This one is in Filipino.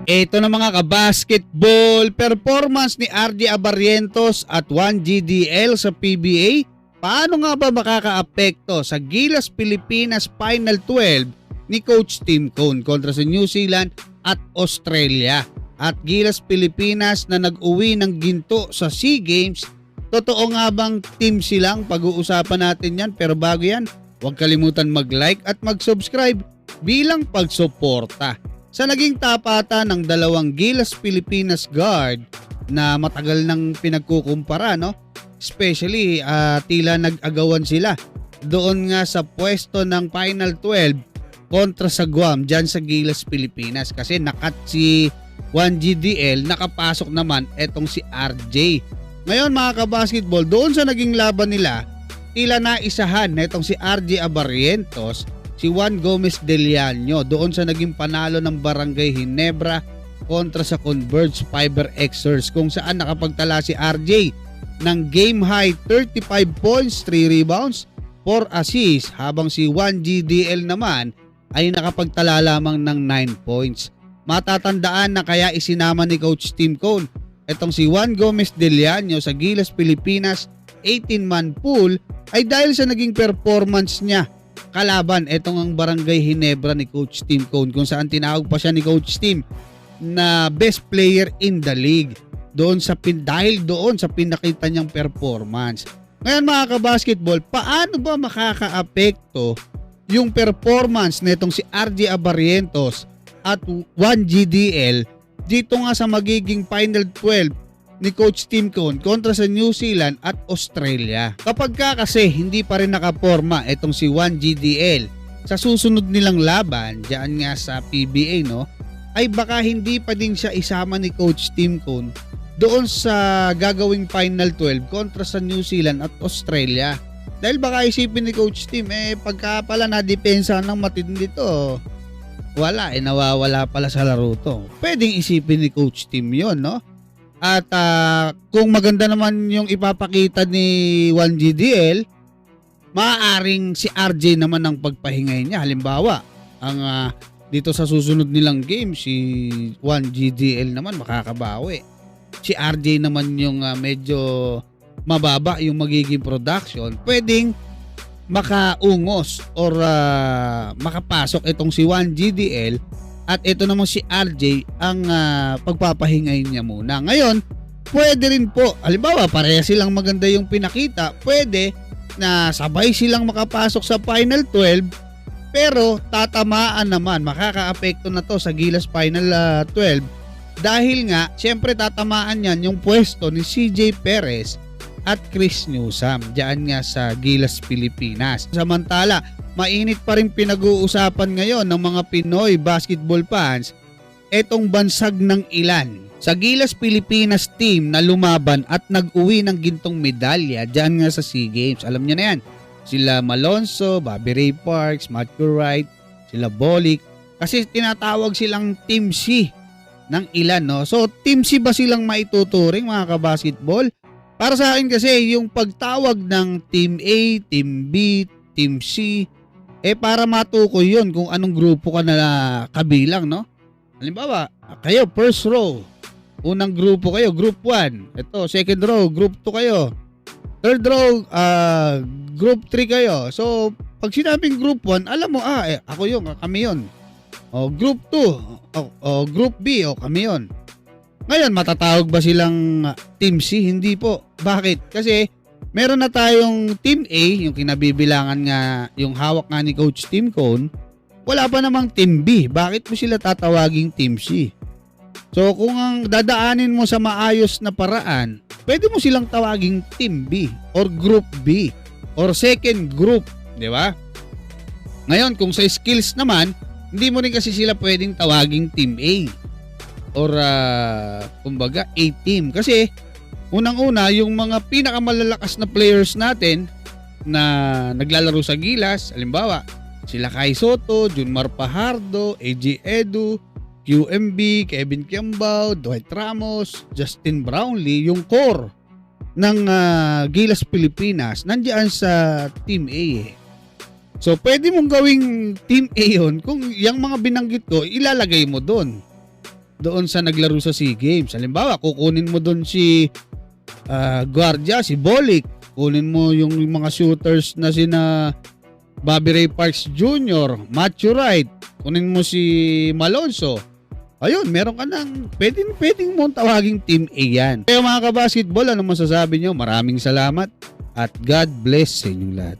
Ito na mga kabasketball, performance ni RJ Abarrientos at 1GDL sa PBA. Paano nga ba makakaapekto sa Gilas Pilipinas Final 12 ni Coach Tim Cone kontra sa New Zealand at Australia? At Gilas Pilipinas na nag-uwi ng ginto sa SEA Games, totoo nga bang team silang? Pag-uusapan natin yan, pero bago yan, huwag kalimutan mag-like at mag-subscribe bilang pagsuporta sa naging tapatan ng dalawang Gilas Pilipinas guard na matagal nang pinagkukumpara, no? Especially tila nag-agawan sila doon nga sa pwesto ng Final 12 kontra sa Guam dyan sa Gilas Pilipinas, kasi nakat si 1GDL, nakapasok naman etong si RJ. Ngayon mga kabasketball, doon sa naging laban nila, tila naisahan na itong si RJ Abarrientos si Juan Gomez Deliano doon sa naging panalo ng Barangay Ginebra kontra sa Converge Fiber Xers, kung saan nakapagtala si RJ ng game high 35 points, 3 rebounds, 4 assists, habang si 1GDL naman ay nakapagtala lamang ng 9 points. Matatandaan na kaya isinama ni Coach Tim Cone itong si Juan Gomez Deliano sa Gilas Pilipinas 18-man pool ay dahil sa naging performance niya kalaban etong ang Barangay Ginebra ni Coach Tim Cone, kung saan tinawag pa siya ni Coach Tim na best player in the league dahil doon sa pinakita niyang performance. Ngayon mga kabasketball, paano ba makakaapekto yung performance nitong si RJ Abarrientos at 1GDL dito nga sa magiging Final 12 ni Coach Tim Cone kontra sa New Zealand at Australia? Kapag kasi hindi pa rin nakaporma itong si 1GDL sa susunod nilang laban diyan nga sa PBA, no, ay baka hindi pa din siya isama ni Coach Tim Cone doon sa gagawing Final 12 kontra sa New Zealand at Australia. Dahil baka isipin ni Coach Tim, pagka pala nadepensa ng matindi to, wala, nawawala pala sa laro to. Pwedeng isipin ni Coach Tim yon, no? At kung maganda naman yung ipapakita ni 1GDL, maaaring si RJ naman ang pagpahingay niya. Halimbawa, ang dito sa susunod nilang game, si 1GDL naman makakabawi. Si RJ naman yung medyo mababa yung magiging production. Pwedeng makaungos or makapasok itong si 1GDL at ito naman si RJ ang pagpapahingay niya muna. Ngayon, pwede rin po, halimbawa pareha silang maganda yung pinakita, pwede na sabay silang makapasok sa Final 12, pero tatamaan naman, makakaapekto na to sa Gilas Final 12 dahil nga syempre tatamaan yan yung pwesto ni CJ Perez at Chris Newsam diyan nga sa Gilas Pilipinas. Samantala, mainit pa rin pinag-uusapan ngayon ng mga Pinoy basketball fans etong bansag ng ilan sa Gilas Pilipinas team na lumaban at nag-uwi ng gintong medalya diyan nga sa SEA Games. Alam niyo na yan, sila Malonzo, Bobby Ray Parks, Matthew Wright, sila Bolik, kasi tinatawag silang Team C ng ilan, no? So Team C ba silang maituturing mga kabasketball? Para sa akin kasi yung pagtawag ng Team A, Team B, Team C, para matukoy yun kung anong grupo ka na kabilang, no? Halimbawa, kayo first row, unang grupo kayo, group 1. Ito, second row, group 2 kayo. Third row, group 3 kayo. So, pag sinabing group 1, alam mo, ako yun, kami yun. O, group 2, o group B, o kami yun. Ngayon, matatawag ba silang Team C? Hindi po. Bakit? Kasi meron na tayong Team A, yung kinabibilangan nga, yung hawak nga ni Coach Tim Cone. Wala pa namang Team B. Bakit mo sila tatawaging Team C? So kung ang dadaanin mo sa maayos na paraan, pwede mo silang tawaging Team B or Group B or second group, di ba? Ngayon, kung sa skills naman, hindi mo rin kasi sila pwedeng tawaging Team A or kumbaga A-team, kasi unang-una yung mga pinakamalalakas na players natin na naglalaro sa Gilas, halimbawa sila Kai Soto, Junmar Pajardo, AJ Edu, QMB, Kevin Kiambao, Dwight Ramos, Justin Brownlee, yung core ng Gilas Pilipinas nandiyan sa Team A. So pwede mong gawing Team A yun kung yung mga binanggit ko ilalagay mo doon. doon sa naglaro sa SEA Games. Halimbawa, kukunin mo doon si Guardia, si Bolick, kunin mo yung mga shooters na sina Bobby Ray Parks Jr., Matthew Wright, kunin mo si Malonzo. Ayun, meron ka ng pwedeng mong tawaging Team A yan. Kaya mga kabasketball, ano masasabi nyo? Maraming salamat at God bless sa inyong lahat.